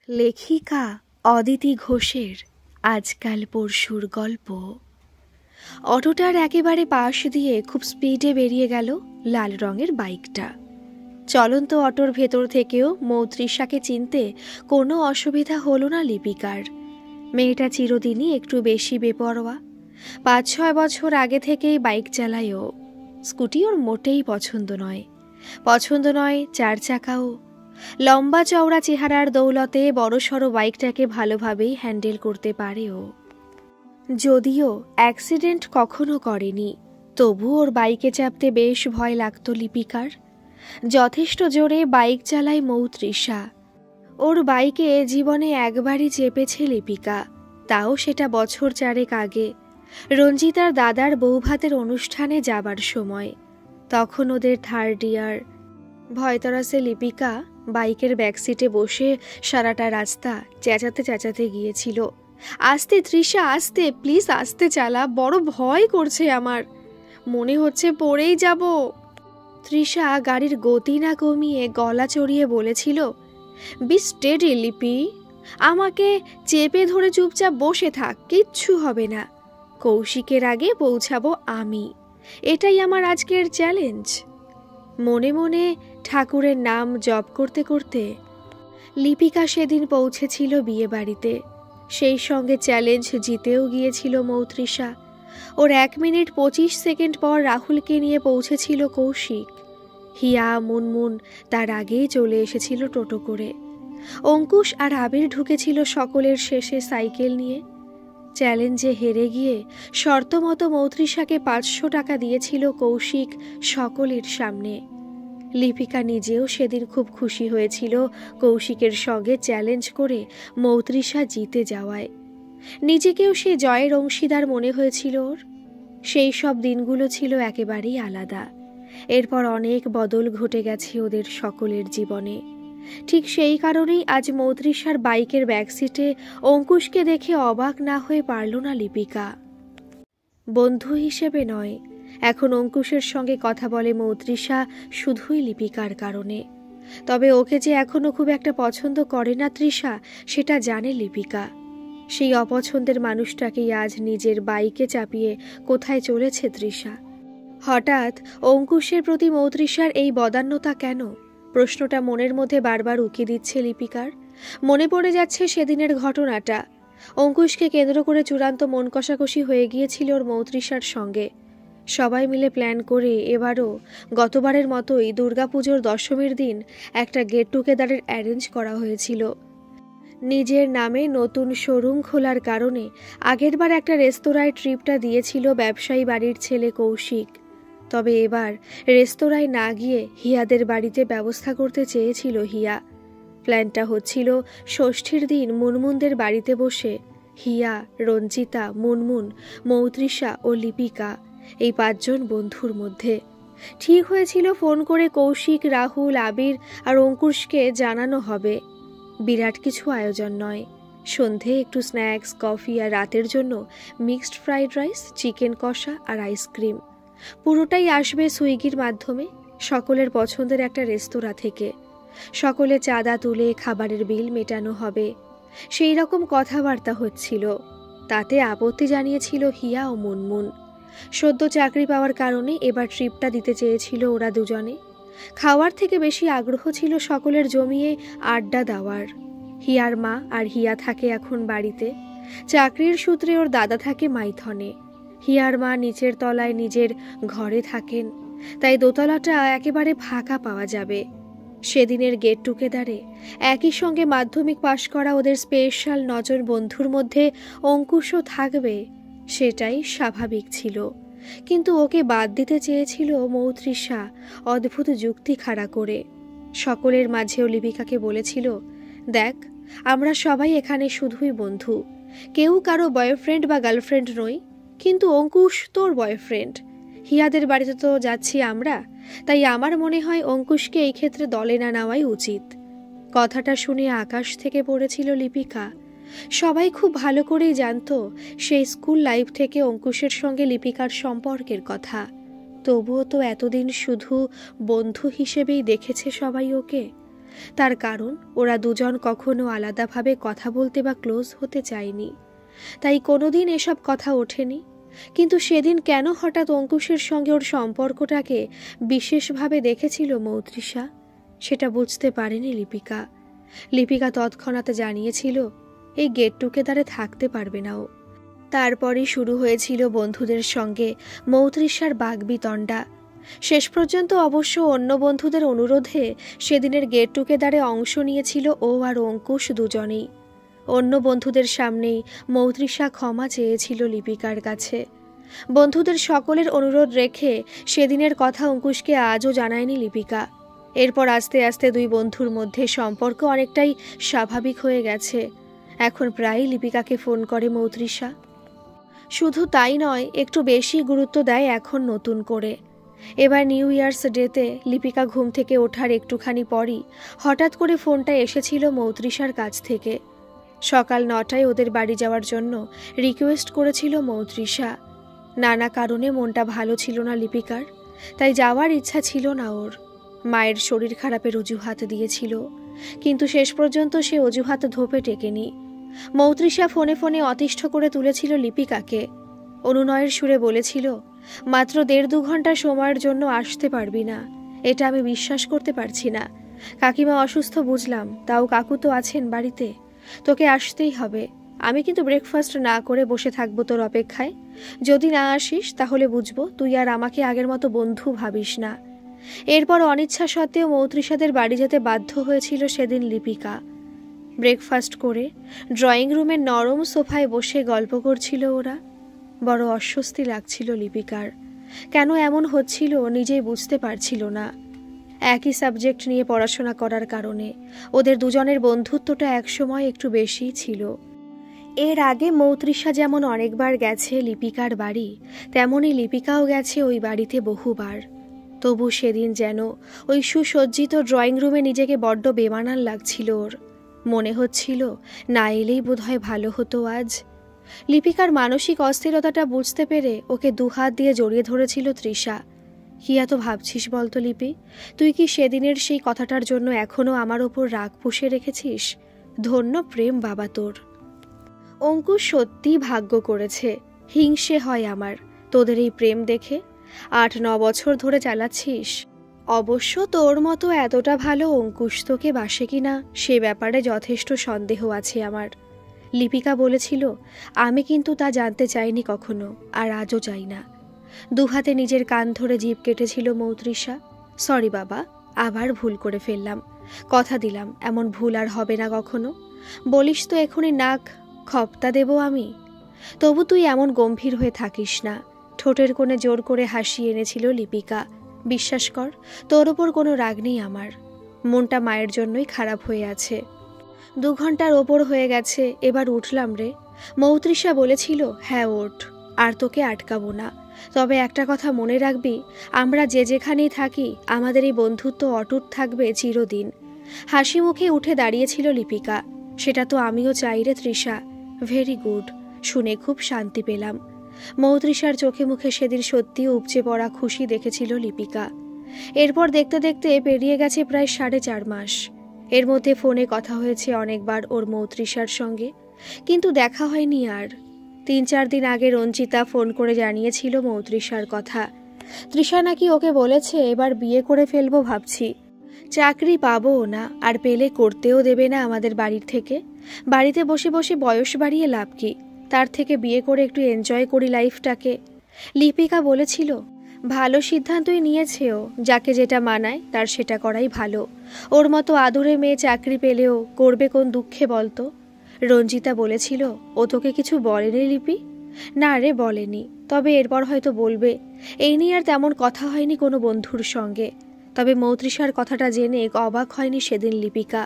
লেখিকা অদিতি ঘোষের আজকাল পরশুর গল্প। অটোটার একেবারে পাশ দিয়ে খুব স্পিডে বেরিয়ে গেল লাল রঙের বাইকটা। চলন্ত অটোর ভেতর থেকেও মৌত্রিষাকে চিনতে কোনো অসুবিধা হলো না লিপিকার। মেয়েটা চিরদিনই একটু বেশি বেপরোয়া। 5-6 বছর আগে থেকেই বাইক চালায় ও। স্কুটি ওর মোটেই পছন্দ নয় 4 চাকাও। লম্বা চওড়া চেহারার দৌলতে বড়সড় বাইকটাকে ভালোভাবেই হ্যান্ডেল করতে পারে ও। যদিও অ্যাক্সিডেন্ট কখনো করেনি, তবু ওর বাইকে চাপতে বেশ ভয় লাগত লিপিকার। যথেষ্ট জোরে বাইক চালায় মৌত্রিষা। ওর বাইকে জীবনে একবারই চেপেছে লিপিকা, তাও সেটা বছর 4 আগে, রঞ্জিতার দাদার বৌভাতের অনুষ্ঠানে যাবার সময়। তখন ওদের 3rd ইয়ার। ভয়তরাসে লিপিকা বাইকের ব্যাকসিটে বসে সারাটা রাস্তা চেঁচাতে গিয়েছিল, আস্তে তৃষা আস্তে, প্লিজ আস্তে চালা, বড় ভয় করছে আমার, মনে হচ্ছে পড়েই যাব। তৃষা গাড়ির গতি না কমিয়ে গলা চড়িয়ে বলেছিল, বি স্টেডি লিপি, আমাকে চেপে ধরে চুপচাপ বসে থাক, কিচ্ছু হবে না। কৌশিকের আগে পৌঁছাবো আমি, এটাই আমার আজকের চ্যালেঞ্জ। মনে মনে ঠাকুরের নাম জপ করতে করতে লিপিকা সেদিন পৌঁছেছিল বিয়ে বাড়িতে। সেই সঙ্গে চ্যালেঞ্জ জিতেও গিয়েছিল মৌত্রিষা। ওর 1 মিনিট 25 সেকেন্ড পর রাহুলকে নিয়ে পৌঁছেছিল কৌশিক। হিয়া মুনমুন তার আগেই চলে এসেছিল টোটো করে। অঙ্কুশ আর আবির ঢুকেছিল সকলের শেষে সাইকেল নিয়ে। চ্যালেঞ্জে হেরে গিয়ে শর্তমতো মৌত্রিষাকে 500 টাকা দিয়েছিল কৌশিক সকলের সামনে। লিপিকা নিজেও সেদিন খুব খুশি হয়েছিল কৌশিকের সঙ্গে চ্যালেঞ্জ করে মৌত্রিষা জিতে যাওয়ায়। নিজেকেও সে জয়ের অংশীদার মনে হয়েছিল ওর। সেই সব দিনগুলো ছিল একেবারেই আলাদা। এরপর অনেক বদল ঘটে গেছে ওদের সকলের জীবনে। ঠিক সেই কারণেই আজ মৌত্রিষার বাইকের ব্যাকসিটে অঙ্কুশকে দেখে অবাক না হয়ে পারল না লিপিকা। বন্ধু হিসেবে নয়, এখন অঙ্কুশের সঙ্গে কথা বলে মৌত্রিষা শুধুই লিপিকার কারণে। তবে ওকে যে এখনো খুব একটা পছন্দ করে না তৃষা, সেটা জানে লিপিকা। সেই অপছন্দের মানুষটাকেই আজ নিজের বাইকে চাপিয়ে কোথায় চলেছে তৃষা। হঠাৎ অঙ্কুশের প্রতি মৌত্রিষার এই বদান্যতা কেন? প্রশ্নটা মনের মধ্যে বারবার উকি দিচ্ছে লিপিকার। মনে পড়ে যাচ্ছে সেদিনের ঘটনাটা। অঙ্কুশকে কেন্দ্র করে চূড়ান্ত মন কষাকষি হয়ে গিয়েছিল ওর মৌত্রিষার সঙ্গে। সবাই মিলে প্ল্যান করে এবারও গতবারের মতোই দুর্গাপুজোর দশমীর দিন একটা গেট টুগেদারের অ্যারেঞ্জ করা হয়েছিল। নিজের নামে নতুন শোরুম খোলার কারণে আগেরবার একটা রেস্তোরাঁয় ট্রিপটা দিয়েছিল ব্যবসায়ী বাড়ির ছেলে কৌশিক। তবে এবার রেস্তোরাঁয় না গিয়ে হিয়াদের বাড়িতে ব্যবস্থা করতে চেয়েছিল হিয়া। প্ল্যানটা হচ্ছিল ষষ্ঠীর দিন মুনমুনদের বাড়িতে বসে হিয়া, রঞ্জিতা, মুনমুন, মৌত্রিষা ও লিপিকা, এই 5 জন বন্ধুর মধ্যে। ঠিক হয়েছিল ফোন করে কৌশিক, রাহুল, আবির আর অঙ্কুশকে জানানো হবে। বিরাট কিছু আয়োজন নয়। সন্ধে একটু স্ন্যাক্স, কফি আর রাতের জন্য মিক্সড ফ্রাইড রাইস, চিকেন কষা আর আইসক্রিম। পুরোটাই আসবে সুইগির মাধ্যমে, সকলের পছন্দের একটা রেস্তোরাঁ থেকে। সকলে চাঁদা তুলে খাবারের বিল মেটানো হবে, সেই রকম কথাবার্তা হচ্ছিল। তাতে আপত্তি জানিয়েছিল হিয়া ও মুনমুন। সদ্য চাকরি পাওয়ার কারণে এবার ট্রিপটা দিতে চেয়েছিল ওরা দুজনে। খাওয়ার থেকে বেশি আগ্রহ ছিল সকলের জমিয়ে আড্ডা দেওয়ার। হিয়ার মা আর হিয়া থাকে এখন বাড়িতে। চাকরির সূত্রে ওর দাদা থাকে মাইথনে। হিয়ার মা নিচের তলায় নিজের ঘরে থাকেন, তাই দোতলাটা একেবারে ফাঁকা পাওয়া যাবে। সেদিনের গেট টুগেদারে একই সঙ্গে মাধ্যমিক পাশ করা ওদের স্পেশাল 9 জন বন্ধুর মধ্যে অঙ্কুশও থাকবে, সেটাই স্বাভাবিক ছিল। কিন্তু ওকে বাদ দিতে চেয়েছিল মৌত্রিষা অদ্ভুত যুক্তি খাড়া করে। সকলের মাঝেও লিপিকাকে বলেছিল, দেখ, আমরা সবাই এখানে শুধুই বন্ধু, কেউ কারো বয়ফ্রেন্ড বা গার্লফ্রেন্ড নই। কিন্তু অঙ্কুশ তোর বয়ফ্রেন্ড, হিয়াদের বাড়িতে তো যাচ্ছি আমরা, তাই আমার মনে হয় অঙ্কুশকে এই ক্ষেত্রে দলে না নেওয়াই উচিত। কথাটা শুনে আকাশ থেকে পড়েছিল লিপিকা। সবাই খুব ভালো করেই জানত সেই স্কুল লাইফ থেকে অঙ্কুশের সঙ্গে লিপিকার সম্পর্কের কথা। তবুও তো এতদিন শুধু বন্ধু হিসেবেই দেখেছে সবাই ওকে। তার কারণ ওরা দুজন কখনো আলাদাভাবে কথা বলতে বা ক্লোজ হতে চায়নি, তাই কোনোদিন এসব কথা ওঠেনি। কিন্তু সেদিন কেন হঠাৎ অঙ্কুশের সঙ্গে ওর সম্পর্কটাকে বিশেষভাবে দেখেছিল মৌত্রিশা, সেটা বুঝতে পারেনি লিপিকা। লিপিকা তৎক্ষণাৎ জানিয়েছিল এই গেট টুগেদারে থাকতে পারবে না ও। তারপরই শুরু হয়েছিল বন্ধুদের সঙ্গে মৌত্রিশার বাগবিতণ্ডা। শেষ পর্যন্ত অবশ্য অন্য বন্ধুদের অনুরোধে সেদিনের গেট টুগেদারে অংশ নিয়েছিল ও আর অঙ্কুশ দুজনেই। অন্য বন্ধুদের সামনেই মৌত্রিশা ক্ষমা চেয়েছিল লিপিকার কাছে। বন্ধুদের সকলের অনুরোধ রেখে সেদিনের কথা অঙ্কুশকে আজও জানায়নি লিপিকা। এরপর আস্তে আস্তে দুই বন্ধুর মধ্যে সম্পর্ক অনেকটাই স্বাভাবিক হয়ে গেছে। এখন প্রায়ই লিপিকাকে ফোন করে মৌত্রিশা। শুধু তাই নয়, একটু বেশি গুরুত্ব দেয় এখন নতুন করে। এবার নিউ ইয়ার্স ডেতে লিপিকা ঘুম থেকে ওঠার একটুখানি পরই হঠাৎ করে ফোনটা এসেছিল মৌত্রিশার কাছ থেকে। সকাল 9টায় ওদের বাড়ি যাওয়ার জন্য রিকোয়েস্ট করেছিল মৌত্রিশা। নানা কারণে মনটা ভালো ছিল না লিপিকার, তাই যাওয়ার ইচ্ছা ছিল না ওর। মায়ের শরীর খারাপের অজুহাত দিয়েছিল, কিন্তু শেষ পর্যন্ত সে অজুহাত ধোপে টেকেনি। মৌত্রিশা ফোনে ফোনে অতিষ্ঠ করে তুলেছিল লিপিকাকে। অনুনয়ের সুরে বলেছিল, মাত্র 1.5-2 ঘন্টা সময়ের জন্য আসতে পারবি না? এটা আমি বিশ্বাস করতে পারছি না। কাকিমা অসুস্থ বুঝলাম, তাও কাকু তো আছেন বাড়িতে। তোকে আসতেই হবে। আমি কিন্তু ব্রেকফাস্ট না করে বসে থাকবো তোর অপেক্ষায়। যদি না আসিস তাহলে বুঝবো তুই আর আমাকে আগের মতো বন্ধু ভাবিস না। এরপর অনিচ্ছা সত্ত্বেও মৌত্রিশাদের বাড়ি যেতে বাধ্য হয়েছিল সেদিন লিপিকা। ব্রেকফাস্ট করে ড্রয়িং রুমের নরম সোফায় বসে গল্প করছিল ওরা। বড় অস্বস্তি লাগছিল লিপিকার। কেন এমন হচ্ছিল নিজেই বুঝতে পারছিল না। একই সাবজেক্ট নিয়ে পড়াশোনা করার কারণে ওদের দুজনের বন্ধুত্বটা একসময় একটু বেশিই ছিল। এর আগে মৌত্রিশা যেমন অনেকবার গেছে লিপিকার বাড়ি, তেমনই লিপিকাও গেছে ওই বাড়িতে বহুবার। তবু সেদিন যেন ওই সুসজ্জিত ড্রয়িং রুমে নিজেকে বড্ড বেমানান লাগছিল ওর। মনে হচ্ছিল না এলেই বোধহয় ভালো হতো আজ। লিপিকার মানসিক অস্থিরতাটা বুঝতে পেরে ওকে দুহাত দিয়ে জড়িয়ে ধরেছিল তৃষা। কি এত ভাবছিস বলতো লিপি? তুই কি সেদিনের সেই কথাটার জন্য এখনো আমার ওপর রাগ পুষে রেখেছিস? ধন্য প্রেম বাবা তোর। অঙ্কুশ সত্যি ভাগ্য করেছে। হিংসে হয় আমার তোদের এই প্রেম দেখে। 8-9 বছর ধরে চালাচ্ছিস। অবশ্য তোর মতো এতটা ভালো অঙ্কুশ তোকে বাসে কিনা সে ব্যাপারে যথেষ্ট সন্দেহ আছে আমার। লিপিকা বলেছিল, আমি কিন্তু তা জানতে চাইনি কখনো, আর আজও চাই না। দুহাতে নিজের কান ধরে জিভ কেটেছিল মৌত্রিশা। সরি বাবা, আবার ভুল করে ফেললাম। কথা দিলাম এমন ভুল আর হবে না কখনো। বলিস তো এখনই নাক খপ্তা দেব আমি। তবু তুই এমন গম্ভীর হয়ে থাকিস না। ঠোঁটের কোণে জোর করে হাসি এনেছিল লিপিকা। বিশ্বাস কর, তোর ওপর কোনো রাগ নেই আমার। মনটা মায়ের জন্যই খারাপ হয়ে আছে। 2 ঘন্টার ওপর হয়ে গেছে, এবার উঠলাম রে। মৌত্রিশা বলেছিল, হ্যাঁ ওঠ, আর তোকে আটকাবো না। তবে একটা কথা মনে রাখবি, আমরা যে যেখানেই থাকি আমাদের এই বন্ধুত্ব অটুট থাকবে চিরদিন। হাসি মুখে উঠে দাঁড়িয়েছিল লিপিকা। সেটা তো আমিও চাই রে তৃষা। ভেরি গুড, শুনে খুব শান্তি পেলাম। মৌত্রিশার চোখে মুখে সেদিন সত্যি উপচে পড়া খুশি দেখেছিল লিপিকা। এরপর দেখতে দেখতে পেরিয়ে গেছে প্রায় 4.5 মাস। এর মধ্যে ফোনে কথা হয়েছে অনেকবার ওর মৌত্রিশার সঙ্গে, কিন্তু দেখা হয়নি আর। 3-4 দিন আগে রঞ্জিতা ফোন করে জানিয়েছিল মৌত্রিশার কথা। তৃষা নাকি ওকে বলেছে এবার বিয়ে করে ফেলবো ভাবছি। চাকরি পাবো না, আর পেলে করতেও দেবে না আমাদের বাড়ির থেকে। বাড়িতে বসে বসে বয়স বাড়িয়ে লাভ কি? তার থেকে বিয়ে করে একটু এনজয় করি লাইফটাকে। লিপিকা বলেছিল, ভালো সিদ্ধান্তই নিয়েছে ও। যাকে যেটা মানায় তার সেটা করাই ভালো। ওর মতো আদুরে মেয়ে চাকরি পেলেও করবে কোন দুঃখে বলতো? রঞ্জিতা বলেছিল, ও তোকে কিছু বলেনি লিপি? না রে, বলেনি, তবে এরপর হয়তো বলবে। এই নিয়ে আর তেমন কথা হয়নি কোনো বন্ধুর সঙ্গে। তবে মৌত্রিশার কথাটা জেনে অবাক হয়নি সেদিন লিপিকা।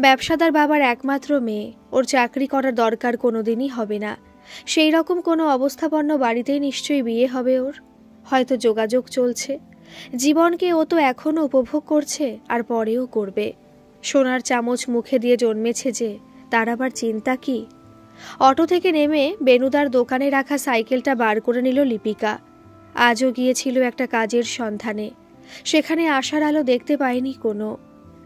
ব্যবসাদার বাবার একমাত্র মেয়ে, ওর চাকরি করার দরকার কোনোদিনই হবে না। সেই রকম কোনো অবস্থাপন্ন বাড়িতেই নিশ্চয়ই বিয়ে হবে ওর। হয়তো যোগাযোগ চলছে। জীবনকে ও তো এখনও উপভোগ করছে, আর পরেও করবে। সোনার চামচ মুখে দিয়ে জন্মেছে যে, তার আবার চিন্তা কি? অটো থেকে নেমে বেনুদার দোকানে রাখা সাইকেলটা বার করে নিল লিপিকা। আজও গিয়েছিল একটা কাজের সন্ধানে। সেখানে আশার আলো দেখতে পায়নি কোনো।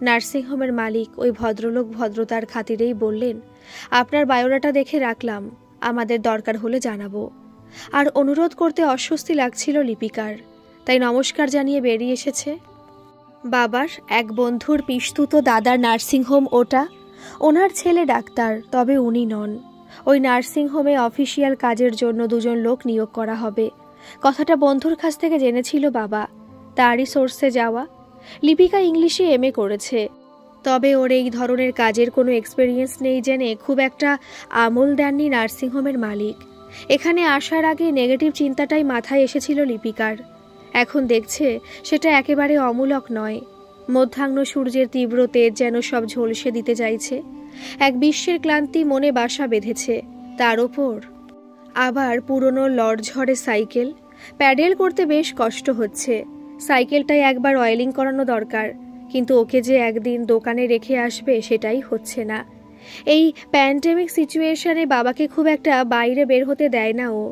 নার্সিংহোমের মালিক ওই ভদ্রলোক ভদ্রতার খাতিরেই বললেন, আপনার বায়োডাটা দেখে রাখলাম, আমাদের দরকার হলে জানাবো। আর অনুরোধ করতে অস্বস্তি লাগছিল লিপিকার, তাই নমস্কার জানিয়ে বেরিয়ে এসেছে। বাবার এক বন্ধুর পিস্তুত দাদার নার্সিংহোম ওটা। ওনার ছেলে ডাক্তার, তবে উনি নন। ওই নার্সিংহোমে অফিসিয়াল কাজের জন্য 2জন লোক নিয়োগ করা হবে। কথাটা বন্ধুর কাছ থেকে জেনেছিল বাবা, তারই সোর্সে যাওয়া। লিপিকা ইংলিশে MA করেছে, তবে ওর এই ধরনের কাজের কোনো এক্সপেরিয়েন্স নেই জেনে খুব একটা আমল দেননি নার্সিংহোমের মালিক। এখানে আসার আগে নেগেটিভ চিন্তাটাই মাথায় এসেছিল লিপিকার। এখন দেখছে সেটা একেবারে অমূলক নয়। মধ্যাহ্ন সূর্যের তীব্র তেজ যেন সব ঝলসে দিতে চাইছে। এক বিশ্বের ক্লান্তি মনে বাসা বেঁধেছে। তার ওপর আবার পুরনো লড়ঝড়ে সাইকেল, প্যাডেল করতে বেশ কষ্ট হচ্ছে। সাইকেলটাই একবার অয়েলিং করানো দরকার, কিন্তু ওকে যে একদিন দোকানে রেখে আসবে সেটাই হচ্ছে না। এই প্যান্ডেমিক সিচুয়েশনে বাবাকে খুব একটা বাইরে বের হতে দেয় না ও।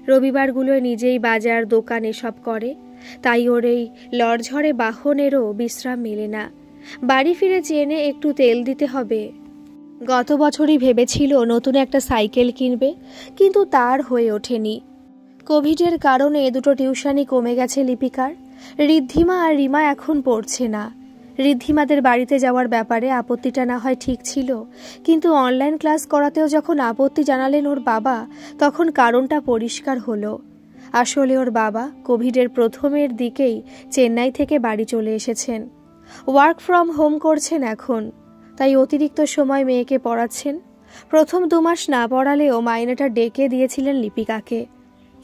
রবিবারগুলোয় নিজেই বাজার দোকান এসব করে, তাই ওর এই লড়ঝড়ে বাহনেরও বিশ্রাম মেলে না। বাড়ি ফিরে চেনে একটু তেল দিতে হবে। গত বছরই ভেবেছিল নতুন একটা সাইকেল কিনবে, কিন্তু তার হয়ে ওঠেনি। কোভিডের কারণে 2টো টিউশনই কমে গেছে লিপিকার। ঋদ্ধিমা আর রিমা এখন পড়ছে না। ঋদ্ধিমাদের বাড়িতে যাওয়ার ব্যাপারে আপত্তিটা না হয় ঠিক ছিল, কিন্তু অনলাইন ক্লাস করাতেও যখন আপত্তি জানালেন ওর বাবা, তখন কারণটা পরিষ্কার হলো। আসলে ওর বাবা কোভিডের প্রথমের দিকেই চেন্নাই থেকে বাড়ি চলে এসেছেন। ওয়ার্ক ফ্রম হোম করছেন এখন, তাই অতিরিক্ত সময় মেয়েকে পড়াচ্ছেন। প্রথম 2 মাস না পড়ালেও মাইনেটা ডেকে দিয়েছিলেন লিপিকাকে,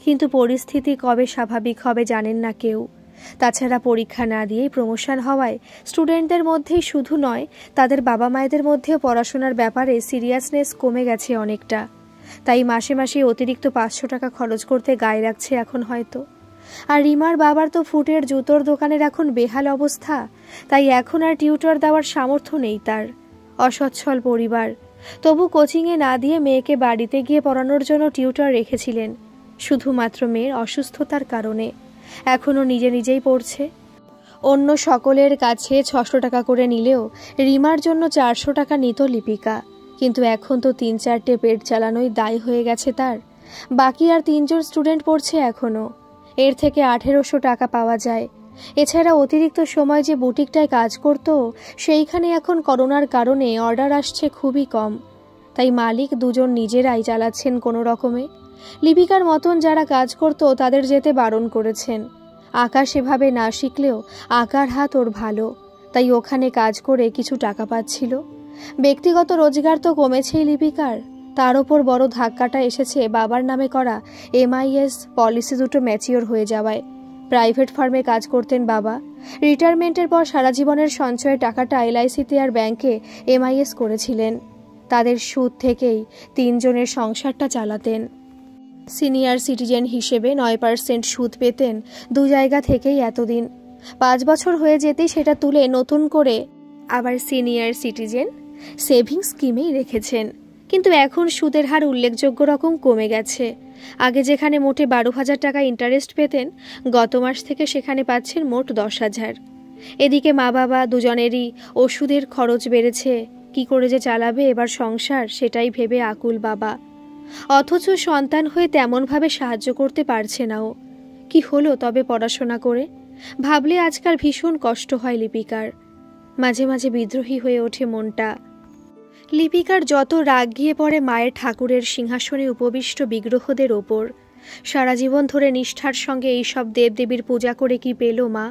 কিন্তু পরিস্থিতি কবে স্বাভাবিক হবে জানেন না কেউ। তাছাড়া পরীক্ষা না দিয়েই প্রমোশন হওয়ায় স্টুডেন্টদের মধ্যেই শুধু নয়, তাদের বাবা মায়েদের মধ্যেও পড়াশোনার ব্যাপারে সিরিয়াসনেস কমে গেছে অনেকটা। তাই মাসে মাসে অতিরিক্ত 500 টাকা খরচ করতে গায়ে রাখছে এখন হয়তো। আর রিমার বাবার তো ফুটের জুতোর দোকানের এখন বেহাল অবস্থা, তাই এখন আর টিউটর দেওয়ার সামর্থ্য নেই তার। অসচ্ছল পরিবার, তবু কোচিংয়ে না দিয়ে মেয়েকে বাড়িতে গিয়ে পড়ানোর জন্য টিউটর রেখেছিলেন, শুধুমাত্র মেয়ের অসুস্থতার কারণে। এখনও নিজে নিজেই পড়ছে। অন্য সকলের কাছে 600 টাকা করে নিলেও রিমার জন্য 400 টাকা নিত লিপিকা, কিন্তু এখন তো 3-4টে পেট চালানোই দায় হয়ে গেছে তার। বাকি আর 3জন স্টুডেন্ট পড়ছে এখনও, এর থেকে 1800 টাকা পাওয়া যায়। এছাড়া অতিরিক্ত সময় যে বুটিকটায় কাজ করত, সেইখানে এখন করোনার কারণে অর্ডার আসছে খুবই কম, তাই মালিক 2জন নিজেরাই চালাচ্ছেন কোনো রকমে। লিপিকার মতন যারা কাজ করত তাদের যেতে বারণ করেছেন। আঁকা সেভাবে না শিখলেও আঁকার হাত ওর ভালো, তাই ওখানে কাজ করে কিছু টাকা পাচ্ছিল। ব্যক্তিগত রোজগার তো কমেছেই লিপিকার, তার ওপর বড় ধাক্কাটা এসেছে বাবার নামে করা MIS পলিসি 2টো ম্যাচিওর হয়ে যাওয়ায়। প্রাইভেট ফার্মে কাজ করতেন বাবা। রিটায়ারমেন্টের পর সারা জীবনের সঞ্চয়ের টাকাটা LICতে আর ব্যাংকে MIS করেছিলেন। তাদের সুদ থেকেই 3জনের সংসারটা চালাতেন। সিনিয়র সিটিজেন হিসেবে 9% সুদ পেতেন 2 জায়গা থেকেই এতদিন। 5 বছর হয়ে যেতেই সেটা তুলে নতুন করে আবার সিনিয়র সিটিজেন সেভিংস স্কিমেই রেখেছেন, কিন্তু এখন সুদের হার উল্লেখযোগ্য রকম কমে গেছে। আগে যেখানে মোটে 12,000 টাকা ইন্টারেস্ট পেতেন, গত মাস থেকে সেখানে পাচ্ছেন মোট 10,000। এদিকে মা বাবা 2জনেরই ওষুধের খরচ বেড়েছে। কি করে যে চালাবে এবার সংসার, সেটাই ভেবে আকুল বাবা। অথচ সন্তান হয়ে তেমনভাবে সাহায্য করতে পারছে না ও। কি হলো তবে পড়াশোনা করে? ভাবলে আজকাল ভীষণ কষ্ট হয় লিপিকার। মাঝে মাঝে বিদ্রোহী হয়ে ওঠে মনটা। লিপিকার যত রাগ গিয়ে পড়ে মায়ের ঠাকুরের সিংহাসনে উপবিষ্ট বিগ্রহদের ওপর। সারা জীবন ধরে নিষ্ঠার সঙ্গে এইসব দেবদেবীর পূজা করে কি পেল মা?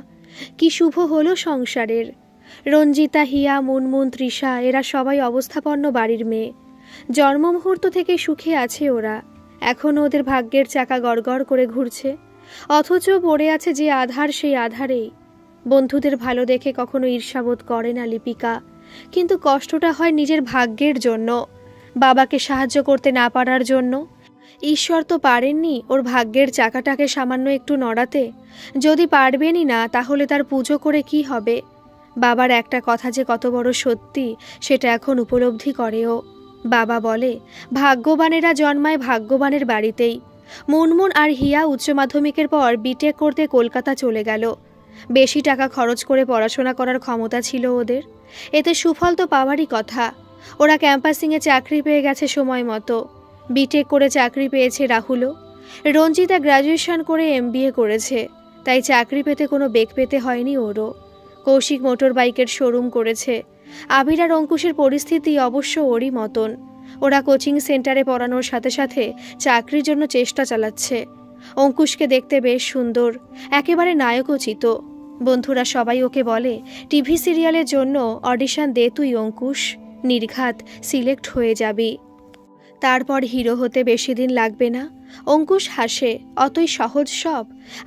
কি শুভ হলো সংসারের? রঞ্জিতা, হিয়া, মুনমুন, তৃষা এরা সবাই অবস্থাপন্ন বাড়ির মেয়ে। জন্ম মুহূর্ত থেকে সুখে আছে ওরা। এখনও ওদের ভাগ্যের চাকা গড়গড় করে ঘুরছে, অথচ পড়ে আছে যে আধার, সেই আধারেই। বন্ধুদের ভালো দেখে কখনো ঈর্ষাবোধ করে না লিপিকা, কিন্তু কষ্টটা হয় নিজের ভাগ্যের জন্য, বাবাকে সাহায্য করতে না পারার জন্য। ঈশ্বর তো পারেননি ওর ভাগ্যের চাকাটাকে সামান্য একটু নড়াতে। যদি পারবেনই না, তাহলে তার পুজো করে কি হবে? বাবার একটা কথা যে কত বড় সত্যি, সেটা এখন উপলব্ধি করে ও। বাবা বলে, ভাগ্যবানেরা জন্মায় ভাগ্যবানের বাড়িতেই। মুনমুন আর হিয়া উচ্চ মাধ্যমিকের পর বিটেক করতে কলকাতা চলে গেল। বেশি টাকা খরচ করে পড়াশোনা করার ক্ষমতা ছিল ওদের। এতে সুফল তো পাওয়ারই কথা। ওরা ক্যাম্পাসিংয়ে চাকরি পেয়ে গেছে সময় মতো। বিটেক করে চাকরি পেয়েছে রাহুলও। রঞ্জিতা গ্র্যাজুয়েশন করে MBA করেছে, তাই চাকরি পেতে কোনো বেগ পেতে হয়নি ওরও। কৌশিক মোটর বাইকের শোরুম করেছে। আবির আর অঙ্কুশের পরিস্থিতি অবশ্য ওরই মতন। ওরা কোচিং সেন্টারে পড়ানোর সাথে সাথে চাকরির জন্য চেষ্টা চালাচ্ছে। অঙ্কুশকে দেখতে বেশ সুন্দর, একেবারে নায়কোচিত। বন্ধুরা সবাই ওকে বলে, টিভি সিরিয়ালের জন্য অডিশন দে তুই অঙ্কুশ, নির্ঘাত সিলেক্ট হয়ে যাবি, তারপর হিরো হতে বেশি দিন লাগবে না। অঙ্কুশ হাসে, অতই সহজ সব।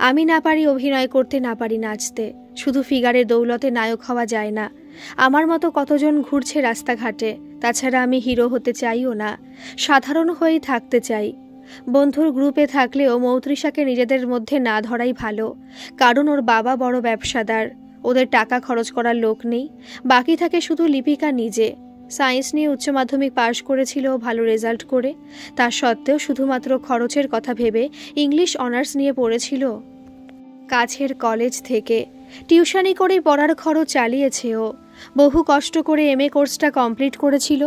আমি না পারি অভিনয় করতে, না পারি নাচতে, শুধু ফিগারের দৌলতে নায়ক হওয়া যায় না। আমার মতো কতজন ঘুরছে রাস্তাঘাটে। তাছাড়া আমি হিরো হতে চাইও না, সাধারণ হয়েই থাকতে চাই। বন্ধুর গ্রুপে থাকলেও মৌত্রিশাকে নিজেদের মধ্যে না ধরাই ভালো, কারণ ওর বাবা বড় ব্যবসাদার, ওদের টাকা খরচ করার লোক নেই। বাকি থাকে শুধু লিপিকা নিজে। সায়েন্স নিয়ে উচ্চ মাধ্যমিক পাশ করেছিল ভালো রেজাল্ট করে, তা সত্ত্বেও শুধুমাত্র খরচের কথা ভেবে ইংলিশ অনার্স নিয়ে পড়েছিল কাছের কলেজ থেকে। টিউশনি করে পড়ার খরচ চালিয়েছে ও। বহু কষ্ট করে MA কোর্সটা কমপ্লিট করেছিল।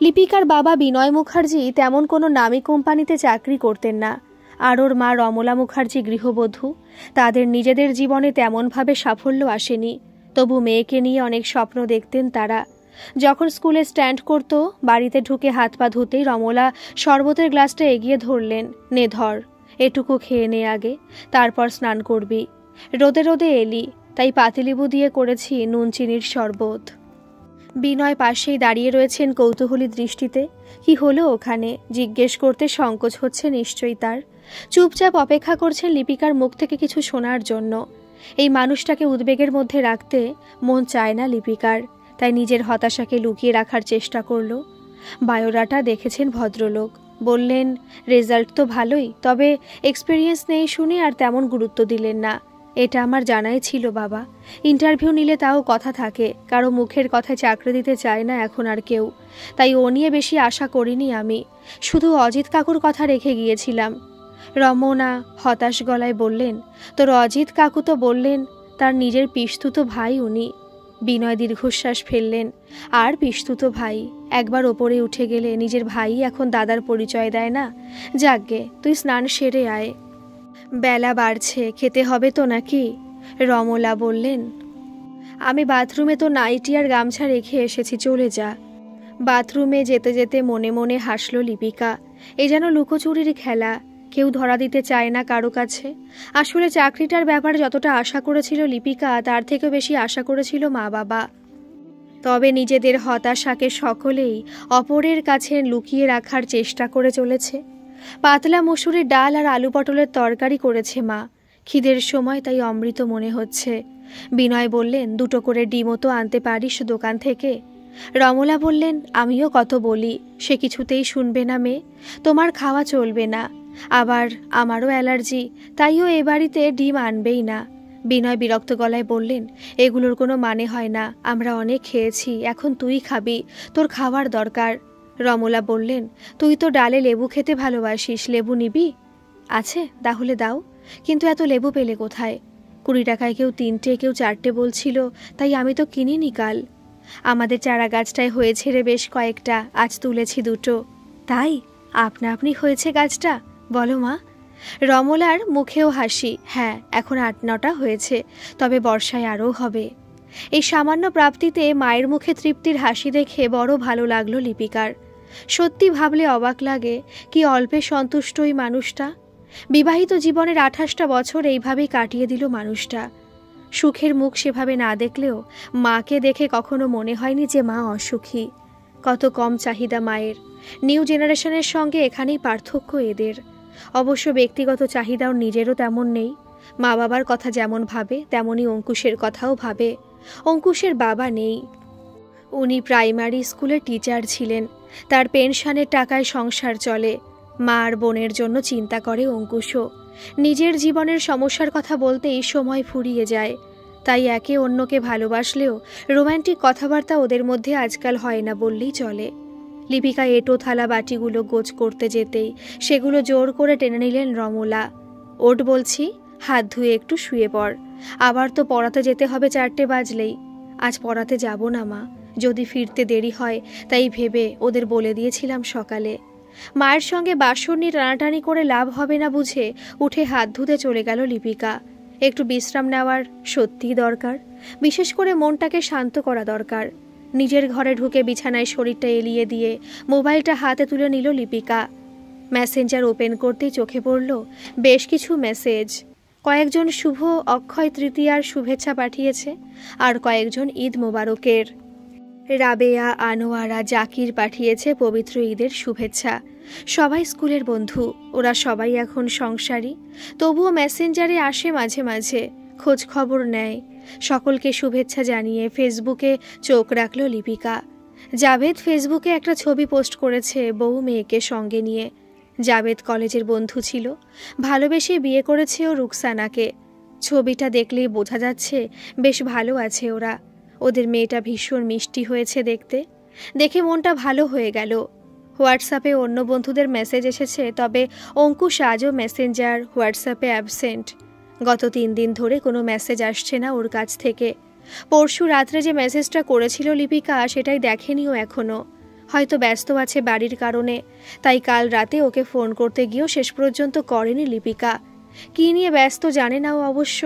লিপিকার বাবা বিনয় মুখার্জি তেমন কোনো নামী কোম্পানিতে চাকরি করতেন না, আর ওর মা রমলা মুখার্জি গৃহবধূ। তাদের নিজেদের জীবনে তেমনভাবে সাফল্য আসেনি, তবু মেয়েকে নিয়ে অনেক স্বপ্ন দেখতেন তারা। যখন স্কুলে স্ট্যান্ড করত, বাড়িতে ঢুকে হাত পা ধুতেই রমলা শরবতের গ্লাসটা এগিয়ে ধরলেন, নে ধর, এটুকু খেয়ে নে আগে, তারপর স্নান করবি। রোদে রোদে এলি, তাই পাতিলেবু দিয়ে করেছি নুন চিনির শরবত। বিনয় পাশেই দাঁড়িয়ে রয়েছেন কৌতূহলী দৃষ্টিতে। কি হলো ওখানে জিজ্ঞেস করতে সংকোচ হচ্ছে নিশ্চয়ই তার। চুপচাপ অপেক্ষা করছেন লিপিকার মুখ থেকে কিছু শোনার জন্য। এই মানুষটাকে উদ্বেগের মধ্যে রাখতে মন চায় না লিপিকার, তাই নিজের হতাশাকে লুকিয়ে রাখার চেষ্টা করল। বায়োডাটা দেখেছেন ভদ্রলোক, বললেন রেজাল্ট তো ভালোই, তবে এক্সপিরিয়েন্স নেই শুনে আর তেমন গুরুত্ব দিলেন না। এটা আমার জানাই ছিল বাবা, ইন্টারভিউ নিলে তাও কথা থাকে, কারো মুখের কথায় চাকরি দিতে চায় না এখন আর কেউ, তাই ও নিয়ে বেশি আশা করিনি আমি, শুধু অজিত কাকুর কথা রেখে গিয়েছিলাম। রমনা হতাশ গলায় বললেন, তোর অজিত কাকু তো বললেন তার নিজের পিস্তুত ভাই উনি। বিনয় দীর্ঘশ্বাস ফেললেন, আর পিস্তুত ভাই, একবার ওপরে উঠে গেলে নিজের ভাই এখন দাদার পরিচয় দেয় না। যাকগে, তুই স্নান সেরে আয়, বেলা বাড়ছে, খেতে হবে তো নাকি? রমলা বললেন, আমি বাথরুমে তো নাইটি আর গামছা রেখে এসেছি, চলে যা। বাথরুমে যেতে যেতে মনে মনে হাসল লিপিকা। এ যেন লুকোচুরির খেলা, কেউ ধরা দিতে চায় না কারো কাছে। আসলে চাকরিটার ব্যাপারে যতটা আশা করেছিল লিপিকা, তার থেকেও বেশি আশা করেছিল মা বাবা। তবে নিজেদের হতাশাকে সকলেই অপরের কাছে লুকিয়ে রাখার চেষ্টা করে চলেছে। পাতলা মসুরের ডাল আর আলু পটলের তরকারি করেছে মা, খিদের সময় তাই অমৃত মনে হচ্ছে। বিনয় বললেন, দুটো করে ডিমও তো আনতে পারিস দোকান থেকে। রমলা বললেন, আমিও কত বলি, সে কিছুতেই শুনবে না মেয়ে, তোমার খাওয়া চলবে না, আবার আমারও অ্যালার্জি, তাইও এ বাড়িতে ডিম আনবেই না। বিনয় বিরক্ত গলায় বললেন, এগুলোর কোনো মানে হয় না, আমরা অনেক খেয়েছি, এখন তুই খাবি, তোর খাওয়ার দরকার। রমলা বললেন, তুই তো ডালে লেবু খেতে ভালোবাসিস, লেবু নিবি? আছে, তাহলে দাও, কিন্তু এত লেবু পেলে কোথায়? 20 টাকায় কেউ 3টে কেউ 4টে বলছিল, তাই আমি তো কিনিনি কাল। আমাদের চারা গাছটায় হয়েছে রে বেশ কয়েকটা, আজ তুলেছি 2টো। তাই আপনা আপনি হয়েছে গাছটা, বলো মা? রমলার মুখেও হাসি, হ্যাঁ, এখন 8-9টা হয়েছে, তবে বর্ষায় আরও হবে। এই সামান্য প্রাপ্তিতে মায়ের মুখে তৃপ্তির হাসি দেখে বড় ভালো লাগলো লিপিকার। সত্যি ভাবলে অবাক লাগে, কি অল্পে সন্তুষ্ট ওই মানুষটা। বিবাহিত জীবনের 28টা বছর এইভাবেই কাটিয়ে দিল মানুষটা। সুখের মুখ সেভাবে না দেখলেও মাকে দেখে কখনো মনে হয়নি যে মা অসুখী। কত কম চাহিদা মায়ের। নিউ জেনারেশনের সঙ্গে এখানেই পার্থক্য এদের। অবশ্য ব্যক্তিগত চাহিদাও নিজেরও তেমন নেই। মা বাবার কথা যেমন ভাবে, তেমনই অঙ্কুশের কথাও ভাবে। অঙ্কুশের বাবা নেই, উনি প্রাইমারি স্কুলের টিচার ছিলেন, তার পেনশনের টাকায় সংসার চলে। মা আর বোনের জন্য চিন্তা করে অঙ্কুশও। নিজের জীবনের সমস্যার কথা বলতেই সময় ফুরিয়ে যায়, তাই একে অন্যকে ভালোবাসলেও রোম্যান্টিক কথাবার্তা ওদের মধ্যে আজকাল হয় না বললেই চলে। লিপিকা এঁটো থালা বাটিগুলো গোছ করতে যেতেই সেগুলো জোর করে টেনে নিলেন রমলা। ওট বলছি, হাত ধুয়ে একটু শুয়ে পড়, আবার তো পড়াতে যেতে হবে 4টে বাজলেই। আজ পড়াতে যাব না মা, যদি ফিরতে দেরি হয় তাই ভেবে ওদের বলে দিয়েছিলাম সকালে। মায়ের সঙ্গে বাসন নিয়ে টানাটানি করে লাভ হবে না বুঝে উঠে হাত ধুতে চলে গেল লিপিকা। একটু বিশ্রাম নেওয়ার সত্যিই দরকার, বিশেষ করে মনটাকে শান্ত করা দরকার। নিজের ঘরে ঢুকে বিছানায় শরীরটা এলিয়ে দিয়ে মোবাইলটা হাতে তুলে নিল লিপিকা। মেসেঞ্জার ওপেন করতেই চোখে পড়ল বেশ কিছু মেসেজ। কয়েকজন শুভ অক্ষয় তৃতীয়ার শুভেচ্ছা পাঠিয়েছে, আর কয়েকজন ঈদ মোবারকের। রাবেয়া, আনোয়ারা, জাকির পাঠিয়েছে পবিত্র ঈদের শুভেচ্ছা। সবাই স্কুলের বন্ধু, ওরা সবাই এখন সংসারী, তবুও মেসেঞ্জারে আসে মাঝে মাঝে, খোঁজ খবর নেয়। সকলকে শুভেচ্ছা জানিয়ে ফেসবুকে চোখ রাখল লিপিকা। জাভেদ ফেসবুকে একটা ছবি পোস্ট করেছে বউ মেয়েকে সঙ্গে নিয়ে। জাভেদ কলেজের বন্ধু ছিল, ভালোবেসে বিয়ে করেছে ও রুকসানাকে। ছবিটা দেখলেই বোঝা যাচ্ছে বেশ ভালো আছে ওরা। ওদের মেয়েটা ভীষণ মিষ্টি হয়েছে দেখতে, দেখে মনটা ভালো হয়ে গেল। হোয়াটসঅ্যাপে অন্য বন্ধুদের মেসেজ এসেছে, তবে অঙ্কুশ আজও মেসেঞ্জার, হোয়াটসঅ্যাপে অ্যাবসেন্ট। গত 3 দিন ধরে কোনো মেসেজ আসছে না ওর কাছ থেকে। পরশু রাত্রে যে মেসেজটা করেছিল লিপিকা সেটাই দেখেনিও এখনও। হয়তো ব্যস্ত আছে বাড়ির কারণে, তাই কাল রাতে ওকে ফোন করতে গিয়েও শেষ পর্যন্ত করেনি লিপিকা। কী নিয়ে ব্যস্ত জানে না ও অবশ্য।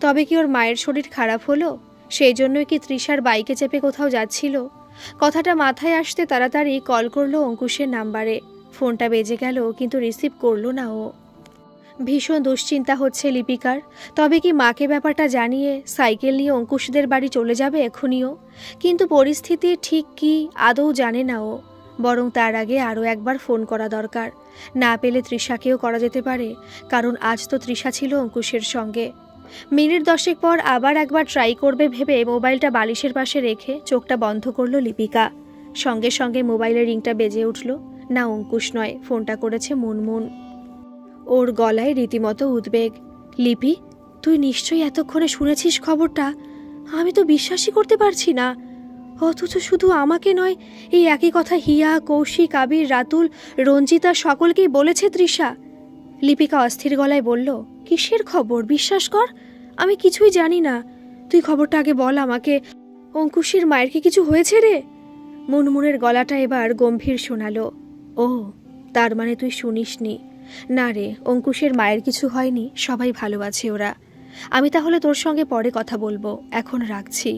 তবে কি ওর মায়ের শরীর খারাপ হলো? সেই জন্যই কি তৃষার বাইকে চেপে কোথাও যাচ্ছিল? কথাটা মাথায় আসতে তাড়াতাড়ি কল করলো অঙ্কুশের নাম্বারে। ফোনটা বেজে গেল, কিন্তু রিসিভ করলো না ও। ভীষণ দুশ্চিন্তা হচ্ছে লিপিকার। তবে কি মাকে ব্যাপারটা জানিয়ে সাইকেল নিয়ে অঙ্কুশদের বাড়ি চলে যাবে এখনিও? কিন্তু পরিস্থিতি ঠিক কি আদৌ জানে না ও। বরং তার আগে আরও একবার ফোন করা দরকার। না পেলে তৃষাকেও করা যেতে পারে, কারণ আজ তো তৃষা ছিল অঙ্কুশের সঙ্গে। মিনিট 10 পর আবার একবার ট্রাই করবে ভেবে মোবাইলটা বালিশের পাশে রেখে চোখটা বন্ধ করল লিপিকা। সঙ্গে সঙ্গে মোবাইলের রিংটা বেজে উঠল। না, অঙ্কুশ নয়, ফোনটা করেছে মুনমুন। ওর গলায় রীতিমতো উদ্বেগ। লিপি, তুই নিশ্চয়ই এতক্ষণে শুনেছিস খবরটা? আমি তো বিশ্বাসই করতে পারছি না। অথচ শুধু আমাকে নয়, এই একই কথা হিয়া, কৌশিক, আবির, রাতুল, রঞ্জিতা সকলকেই বলেছে তৃষা। লিপিকা অস্থির গলায় বলল, কিসের খবর? বিশ্বাস কর, আমি কিছুই জানি না। তুই খবরটা আগে বল আমাকে। অঙ্কুশের মায়ের কি কিছু হয়েছে রে? মুনমুনের গলাটা এবার গম্ভীর শোনালো। ও, তার মানে তুই শুনিসনি? না রে, অঙ্কুশের মায়ের কিছু হয়নি, সবাই ভালো আছে ওরা। আমি তাহলে তোর সঙ্গে পরে কথা বলবো, এখন রাখছি।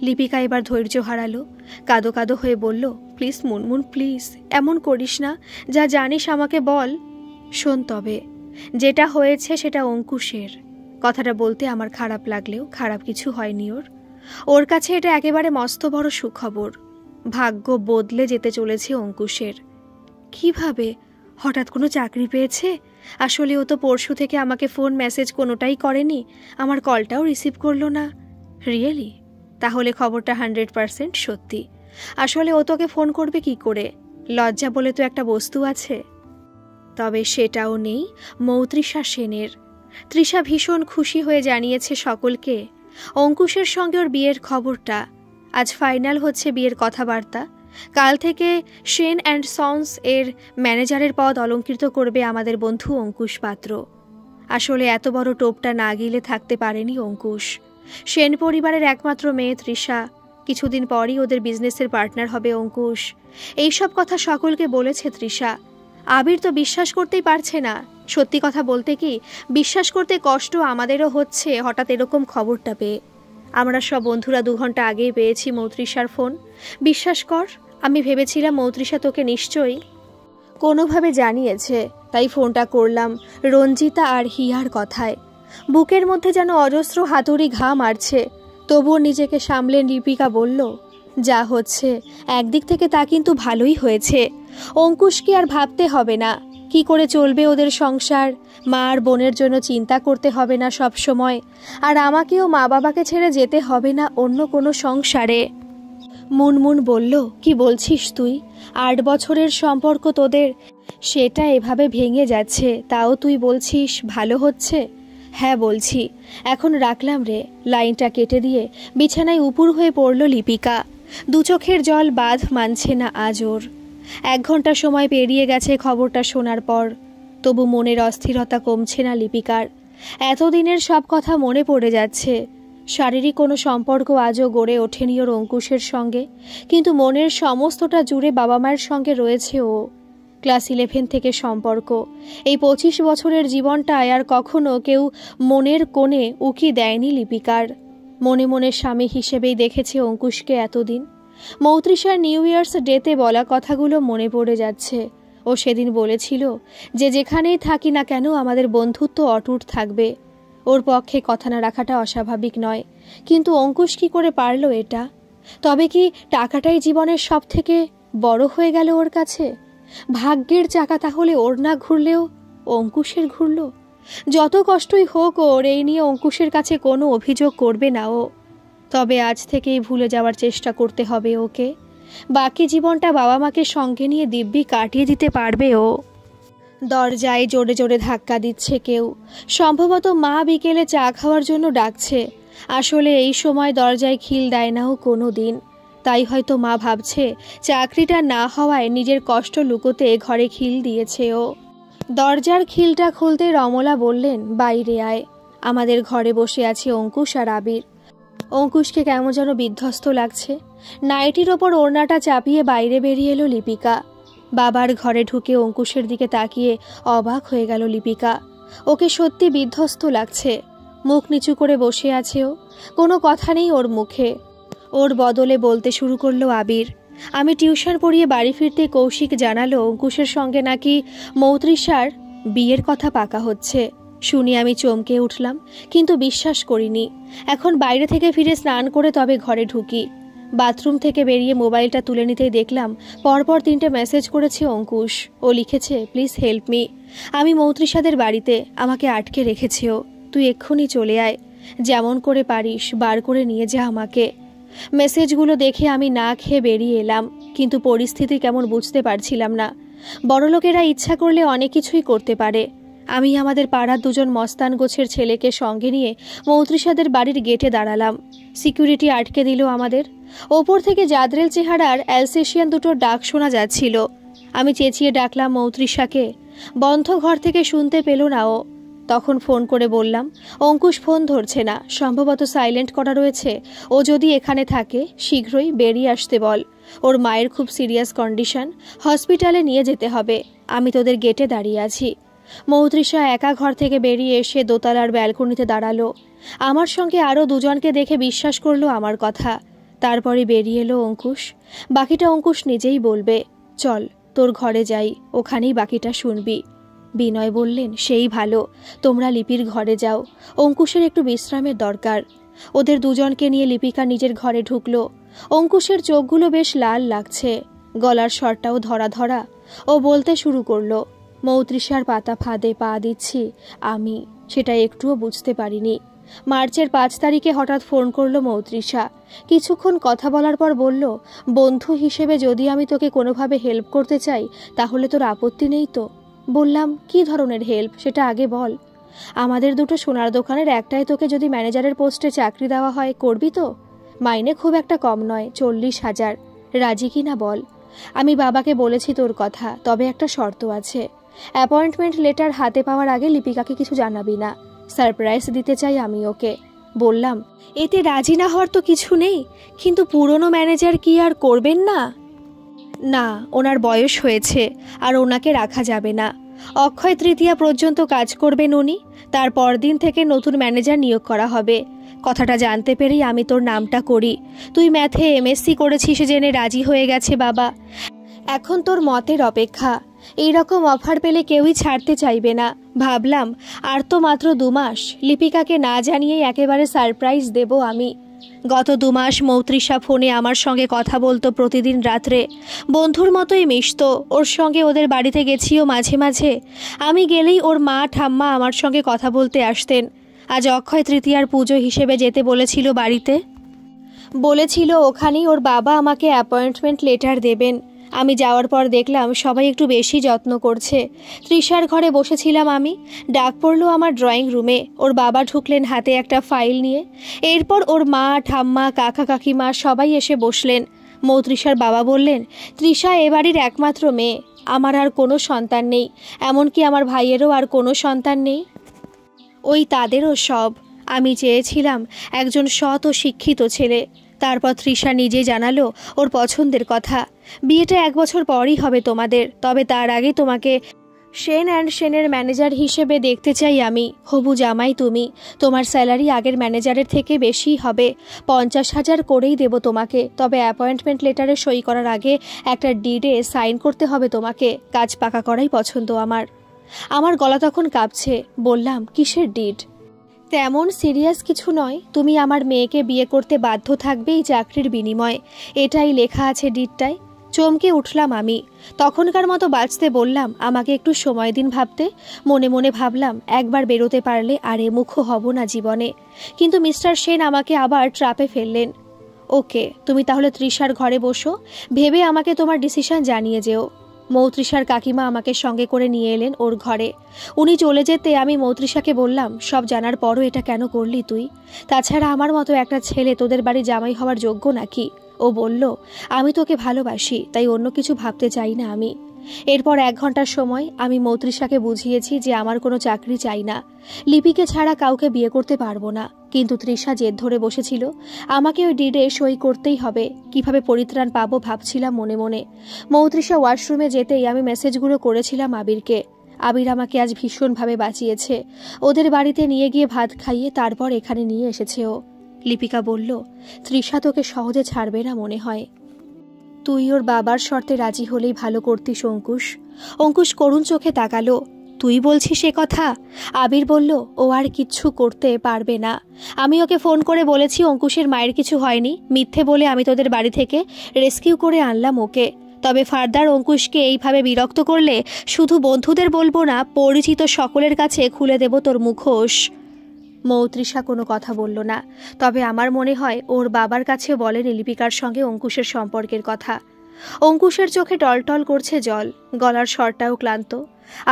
লিপিকা এবার ধৈর্য হারালো, কাঁদো কাঁদো হয়ে বলল, প্লিজ মুনমুন, প্লিজ এমন করিস না, যা জানিস আমাকে বল। শোন তবে, যেটা হয়েছে সেটা অঙ্কুশের। কথাটা বলতে আমার খারাপ লাগলেও খারাপ কিছু হয়নি ওর। ওর কাছে এটা একেবারে মস্ত বড় সুখবর। ভাগ্য বদলে যেতে চলেছে অঙ্কুশের। কিভাবে? হঠাৎ কোনো চাকরি পেয়েছে? আসলে ও তো পরশু থেকে আমাকে ফোন মেসেজ কোনোটাই করেনি, আমার কলটাও রিসিভ করলো না। রিয়েলি? তাহলে খবরটা 100% সত্যি। আসলে ও তোকে ফোন করবে কি করে? লজ্জা বলে তো একটা বস্তু আছে। তবে সেটাও নেই মৌতৃষা সেনের। তৃষা ভীষণ খুশি হয়ে জানিয়েছে সকলকে অঙ্কুশের সঙ্গে ওর বিয়ের খবরটা। আজ ফাইনাল হচ্ছে বিয়ের কথাবার্তা। কাল থেকে সেন অ্যান্ড সন্স এর ম্যানেজারের পদ অলঙ্কৃত করবে আমাদের বন্ধু অঙ্কুশ পাত্র। আসলে এত বড় টোপটা না গিলে থাকতে পারেনি অঙ্কুশ। সেন পরিবারের একমাত্র মেয়ে তৃষা। কিছুদিন পরই ওদের বিজনেসের পার্টনার হবে অঙ্কুশ। এইসব কথা সকলকে বলেছে তৃষা। আবির তো বিশ্বাস করতেই পারছে না। সত্যি কথা বলতে কি, বিশ্বাস করতে কষ্ট আমাদেরও হচ্ছে হঠাৎ এরকম খবরটা পেয়ে। আমরা সব বন্ধুরা 2 ঘন্টা আগেই পেয়েছি মৌতৃষার ফোন। বিশ্বাস কর, আমি ভেবেছিলাম মৌতৃষা তোকে নিশ্চয়ই কোনোভাবে জানিয়েছে, তাই ফোনটা করলাম রঞ্জিতা আর হিয়ার কথায়। বুকের মধ্যে যেন অজস্র হাতুড়ি ঘা মারছে, তবুও নিজেকে সামলে লিপিকা বলল, যা হচ্ছে একদিক থেকে তা কিন্তু ভালোই হয়েছে। অঙ্কুশকে আর ভাবতে হবে না কি করে চলবে ওদের সংসার। মা আর বোনের জন্য চিন্তা করতে হবে না সব সময়। আর আমাকেও মা বাবাকে ছেড়ে যেতে হবে না অন্য কোনো সংসারে। মুনমুন বলল, কি বলছিস তুই? 8 বছরের সম্পর্ক তোদের, সেটা এভাবে ভেঙে যাচ্ছে, তাও তুই বলছিস ভালো হচ্ছে? হ্যাঁ বলছি। এখন রাখলাম রে। লাইনটা কেটে দিয়ে বিছানায় উপুর হয়ে পড়ল লিপিকা। 2 চোখের জল বাঁধ মানছে না আজ ওর। 1 ঘন্টা সময় পেরিয়ে গেছে খবরটা শোনার পর, তবু মনের অস্থিরতা কমছে না লিপিকার। এতদিনের সব কথা মনে পড়ে যাচ্ছে। শারীরিক কোনো সম্পর্ক আজও গড়ে ওঠেনি ওর অঙ্কুশের সঙ্গে, কিন্তু মনের সমস্তটা জুড়ে বাবা মায়ের সঙ্গে রয়েছে ও। ক্লাস 11 থেকে সম্পর্ক। এই 25 বছরের জীবনটায় আর কখনো কেউ মনের কোণে উকি দেয়নি লিপিকার। মনে মনে স্বামী হিসেবেই দেখেছে অঙ্কুশকে এতদিন। মৌত্রিশার নিউ ইয়ার্স ডেতে বলা কথাগুলো মনে পড়ে যাচ্ছে। ও সেদিন বলেছিল যে যেখানেই থাকি না কেন আমাদের বন্ধুত্ব অটুট থাকবে। ওর পক্ষে কথা না রাখাটা অস্বাভাবিক নয়, কিন্তু অঙ্কুশ কি করে পারল এটা? তবে কি টাকাটাই জীবনের সব থেকে বড় হয়ে গেল ওর কাছে? ভাগ্যের চাকা তাহলে ওর না ঘুরলেও অঙ্কুশের ঘুরল। যত কষ্টই হোক ওর, এই নিয়ে অঙ্কুশের কাছে কোনো অভিযোগ করবে না ও। তবে আজ থেকেই ভুলে যাওয়ার চেষ্টা করতে হবে ওকে। বাকি জীবনটা বাবা মাকে সঙ্গে নিয়ে দিব্যি কাটিয়ে দিতে পারবে ও। দরজায় জোরে জোরে ধাক্কা দিচ্ছে কেউ। সম্ভবত মা বিকেলে চা খাওয়ার জন্য ডাকছে। আসলে এই সময় দরজায় খিল দেয় না ও কোনো দিন। তাই হয়তো মা ভাবছে চাকরিটা না হওয়ায় নিজের কষ্ট লুকোতে ঘরে খিল দিয়েছে ও। দরজার খিলটা খুলতে রমলা বললেন, বাইরে আয়। আমাদের ঘরে বসে আছে অঙ্কুশ আর আবির। অঙ্কুশকে কেমন যেন বিধ্বস্ত লাগছে। নাইটির ওপর ওড়নাটা চাপিয়ে বাইরে বেরিয়ে এলো লিপিকা। বাবার ঘরে ঢুকে অঙ্কুশের দিকে তাকিয়ে অবাক হয়ে গেল লিপিকা। ওকে সত্যি বিধ্বস্ত লাগছে। মুখ নিচু করে বসে আছে ও, কোনো কথা নেই ওর মুখে। ওর বদলে বলতে শুরু করলো আবির। আমি টিউশন পড়িয়ে বাড়ি ফিরতে কৌশিক জানালো অঙ্কুশের সঙ্গে নাকি মৌত্রিশার বিয়ের কথা পাকা হচ্ছে। শুনি আমি চমকে উঠলাম, কিন্তু বিশ্বাস করিনি। এখন বাইরে থেকে ফিরে স্নান করে তবে ঘরে ঢুকি। বাথরুম থেকে বেরিয়ে মোবাইলটা তুলে নিতেই দেখলাম পরপর 3টে মেসেজ করেছে অঙ্কুশ। ও লিখেছে, প্লিজ হেল্প মি। আমি মৌত্রিশাদের বাড়িতে, আমাকে আটকে রেখেছে ও। তুই এক্ষুনি চলে আয়, যেমন করে পারিস বার করে নিয়ে যা আমাকে। মেসেজগুলো দেখে আমি না খেয়ে বেরিয়ে এলাম, কিন্তু পরিস্থিতি কেমন বুঝতে পারছিলাম না। বড়লোকেরা ইচ্ছা করলে অনেক কিছুই করতে পারে। আমি আমাদের পাড়ার 2জন মস্তান গোছের ছেলেকে সঙ্গে নিয়ে মৌত্রিশাদের বাড়ির গেটে দাঁড়ালাম। সিকিউরিটি আটকে দিল আমাদের। ওপর থেকে জাদরেল চেহারার অ্যালসেশিয়ান দুটোর ডাক শোনা যাচ্ছিল। আমি চেঁচিয়ে ডাকলাম মৌত্রিশাকে। বন্ধ ঘর থেকে শুনতে পেল না ও। তখন ফোন করে বললাম, অঙ্কুশ ফোন ধরছে না, সম্ভবত সাইলেন্ট করা রয়েছে। ও যদি এখানে থাকে শীঘ্রই বেরিয়ে আসতে বল। ওর মায়ের খুব সিরিয়াস কন্ডিশন, হসপিটালে নিয়ে যেতে হবে। আমি তোদের গেটে দাঁড়িয়ে আছি। মৌত্রিশা একা ঘর থেকে বেরিয়ে এসে দোতলার ব্যালকনিতে দাঁড়ালো। আমার সঙ্গে আরও 2জনকে দেখে বিশ্বাস করলো আমার কথা। তারপরে বেরিয়ে এলো অঙ্কুশ। বাকিটা অঙ্কুশ নিজেই বলবে। চল তোর ঘরে যাই, ওখানেই বাকিটা শুনবি। বিনয় বললেন, সেই ভালো, তোমরা লিপির ঘরে যাও, অঙ্কুশের একটু বিশ্রামের দরকার। ওদের 2জনকে নিয়ে লিপিকা নিজের ঘরে ঢুকলো। অঙ্কুশের চোখগুলো বেশ লাল লাগছে, গলার স্বরটাও ধরা ধরা। ও বলতে শুরু করলো, মৌত্রিশার পাতা ফাঁদে পা দিচ্ছি আমি, সেটা একটুও বুঝতে পারিনি। মার্চের 5 তারিখে হঠাৎ ফোন করলো মৌত্রিশা। কিছুক্ষণ কথা বলার পর বলল, বন্ধু হিসেবে যদি আমি তোকে কোনোভাবে হেল্প করতে চাই তাহলে তোর আপত্তি নেই তো? বললাম, কি ধরনের হেল্প সেটা আগে বল। আমাদের 2টো সোনার দোকানের একটাই তোকে যদি ম্যানেজারের পোস্টে চাকরি দেওয়া হয়, করবি তো? মাইনে খুব একটা কম নয়, 40,000। রাজি কি না বল। আমি বাবাকে বলেছি তোর কথা, তবে একটা শর্ত আছে। অ্যাপয়েন্টমেন্ট লেটার হাতে পাওয়ার আগে লিপিকাকে কিছু জানাবি না। সারপ্রাইজ দিতে চাই আমি ওকে। বললাম, এতে রাজি না হওয়ার তো কিছু নেই, কিন্তু পুরনো ম্যানেজার কি আর করবেন না? না, ওনার বয়স হয়েছে, আর ওনাকে রাখা যাবে না। অক্ষয় তৃতীয়া পর্যন্ত কাজ করবেন উনি, তার পরদিন থেকে নতুন ম্যানেজার নিয়োগ করা হবে। কথাটা জানতে পেরেই আমি তোর নামটা করি। তুই ম্যাথে MSc করেছিস জেনে রাজি হয়ে গেছে বাবা। এখন তোর মতের অপেক্ষা। এইরকম অফার পেলে কেউই ছাড়তে চাইবে না। ভাবলাম আর তো মাত্র 2 মাস, লিপিকাকে না জানিয়েই একেবারে সারপ্রাইজ দেব আমি। গত 2 মাস মৌত্রিশা ফোনে আমার সঙ্গে কথা বলতো প্রতিদিন রাত্রে। বন্ধুর মতোই মিশতো। ওর সঙ্গে ওদের বাড়িতে গেছিও মাঝে মাঝে। আমি গেলেই ওর মা ঠাম্মা আমার সঙ্গে কথা বলতে আসতেন। আজ অক্ষয় তৃতীয়ার পুজো হিসেবে যেতে বলেছিল বাড়িতে। বলেছিল ওখানেই ওর বাবা আমাকে অ্যাপয়েন্টমেন্ট লেটার দেবেন। আমি যাওয়ার পর দেখলাম সবাই একটু বেশি যত্ন করছে। তৃষার ঘরে বসেছিলাম আমি। ডাক পড়লো আমার ড্রয়িং রুমে। ওর বাবা ঢুকলেন হাতে একটা ফাইল নিয়ে। এরপর ওর মা ঠাম্মা কাকা কাকিমা সবাই এসে বসলেন। মৌত্রিশার বাবা বললেন, তৃষা এ বাড়ির একমাত্র মেয়ে, আমার আর কোনো সন্তান নেই, এমনকি আমার ভাইয়েরও আর কোনো সন্তান নেই। ওই তাদেরও সব। আমি চেয়েছিলাম একজন সৎ ও শিক্ষিত ছেলে। তারপর তৃষা নিজেই জানালো ওর পছন্দের কথা। বিয়েটা 1 বছর পরই হবে তোমাদের, তবে তার আগে তোমাকে সেন অ্যান্ড সেনের ম্যানেজার হিসেবে দেখতে চাই আমি। হবু জামাই তুমি। তোমার স্যালারি আগের ম্যানেজারের থেকে বেশিই হবে, 50,000 করেই দেব তোমাকে। তবে অ্যাপয়েন্টমেন্ট লেটারে সই করার আগে একটা ডিডে সাইন করতে হবে তোমাকে। কাজ পাকা করাই পছন্দ আমার। আমার গলা তখন কাঁপছে। বললাম, কিসের ডিড? তেমন সিরিয়াস কিছু নয়, তুমি আমার মেয়েকে বিয়ে করতে বাধ্য থাকবে এই চাকরির বিনিময়ে, এটাই লেখা আছে ডিডটায়। চমকে উঠলাম আমি। তখনকার মতো বাঁচতে বললাম, আমাকে একটু সময় দিন ভাবতে। মনে মনে ভাবলাম, একবার বেরোতে পারলে আর মুখও হব না জীবনে। কিন্তু মিস্টার সেন আমাকে আবার ট্রাপে ফেললেন। ওকে, তুমি তাহলে তৃষার ঘরে বসো, ভেবে আমাকে তোমার ডিসিশন জানিয়ে যেও। মৌতৃষার কাকিমা আমাকে সঙ্গে করে নিয়ে এলেন ওর ঘরে। উনি চলে যেতে আমি মৌতৃষাকে বললাম, সব জানার পরও এটা কেন করলি তুই? তাছাড়া আমার মতো একটা ছেলে তোদের বাড়ি জামাই হওয়ার যোগ্য নাকি? ও বলল, আমি তোকে ভালোবাসি, তাই অন্য কিছু ভাবতে চাই না আমি। এরপর 1 ঘন্টার সময় আমি মৌতৃষাকে বুঝিয়েছি যে আমার কোনো চাকরি চাই না, লিপিকে ছাড়া কাউকে বিয়ে করতে পারবো না। কিন্তু তৃষা জেদ ধরে বসেছিল, আমাকে ওই ডিডে সই করতেই হবে। কিভাবে পরিত্রাণ পাবো ভাবছিলাম মনে মনে। মৌতৃষা ওয়াশরুমে যেতেই আমি মেসেজগুলো করেছিলাম আবিরকে। আবির আমাকে আজ ভীষণভাবে বাঁচিয়েছে। ওদের বাড়িতে নিয়ে গিয়ে ভাত খাইয়ে তারপর এখানে নিয়ে এসেছে ও। লিপিকা বলল, তৃষা তোকে সহজে ছাড়বে না মনে হয়। তুই ওর বাবার শর্তে রাজি হলেই ভালো করতিস অঙ্কুশ। অঙ্কুশ করুণ চোখে তাকালো। তুই বলছিস সে কথা? আবির বলল, ও আর কিচ্ছু করতে পারবে না। আমি ওকে ফোন করে বলেছি অঙ্কুশের মায়ের কিছু হয়নি, মিথ্যে বলে আমি তোদের বাড়ি থেকে রেস্কিউ করে আনলাম ওকে। তবে ফার্দার অঙ্কুশকে এইভাবে বিরক্ত করলে শুধু বন্ধুদের বলবো না, পরিচিত সকলের কাছে খুলে দেব তোর মুখোশ। মৌতৃষা কোনো কথা বলল না, তবে আমার মনে হয় ওর বাবার কাছে বলেনি লিপিকার সঙ্গে অঙ্কুশের সম্পর্কের কথা। অঙ্কুশের চোখে টলটল করছে জল, গলার স্বরটাও ক্লান্ত।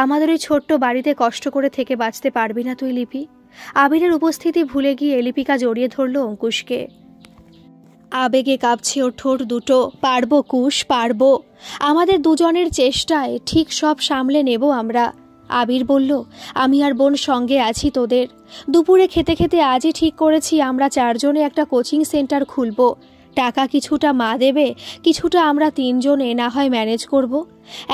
আমাদের ওই ছোট্ট বাড়িতে কষ্ট করে থেকে বাঁচতে পারবি না তুই লিপি? আবিরের উপস্থিতি ভুলে গিয়ে লিপিকা জড়িয়ে ধরল অঙ্কুশকে। আবেগে কাঁপছে ওর ঠোঁট দুটো। পারবো কুশ, পারবো। আমাদের দুজনের চেষ্টায় ঠিক সব সামলে নেব আমরা। আবির বলল, আমি আর বোন সঙ্গে আছি তোদের। দুপুরে খেতে খেতে আজই ঠিক করেছি আমরা 4 জনে একটা কোচিং সেন্টার খুলব। টাকা কিছুটা মা দেবে, কিছুটা আমরা 3 জনে না হয় ম্যানেজ করব।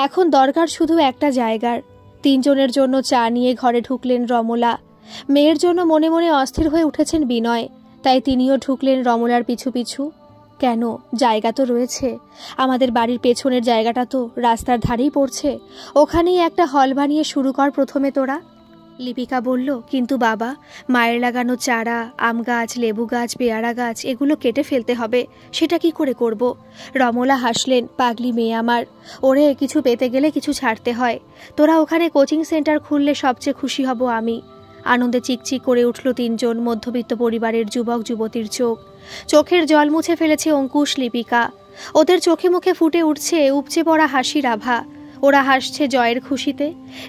এখন দরকার শুধু একটা জায়গার। 3 জনের জন্য চা নিয়ে ঘরে ঢুকলেন রমলা। মেয়ের জন্য মনে মনে অস্থির হয়ে উঠেছেন বিনয়, তাই তিনিও ঢুকলেন রমলার পিছু পিছু। কেন, জায়গা তো রয়েছে। আমাদের বাড়ির পেছনের জায়গাটা তো রাস্তার ধারেই পড়ছে, ওখানেই একটা হল বানিয়ে শুরু কর প্রথমে তোরা। লিপিকা বলল, কিন্তু বাবা, মায়ের লাগানো চারা, আম গাছ, লেবু গাছ, পেয়ারা গাছ, এগুলো কেটে ফেলতে হবে, সেটা কি করে করব? রমলা হাসলেন, পাগলি মেয়ে আমার। ওরে কিছু পেতে গেলে কিছু ছাড়তে হয়। তোরা ওখানে কোচিং সেন্টার খুললে সবচেয়ে খুশি হব আমি। আনন্দে চিকচিক করে উঠল 3 জন মধ্যবিত্ত পরিবারের যুবক যুবতীর চোখ। চোখের জল মুছে ফেলেছে অঙ্কুশ, লিপিকা। ওদের চোখে মুখে ফুটে উঠছে উপচে পড়া হাসির আভা। ওরা হাসছে জয়ের খুশিতে।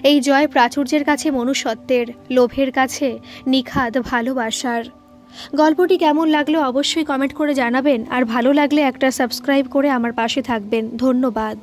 এই জয় প্রাচুর্যের কাছে মনুষ্যত্বের, লোভের কাছে নিখাদ ভালোবাসার। গল্পটি কেমন লাগলো অবশ্যই কমেন্ট করে জানাবেন, আর ভালো লাগলে একটা সাবস্ক্রাইব করে আমার পাশে থাকবেন। ধন্যবাদ।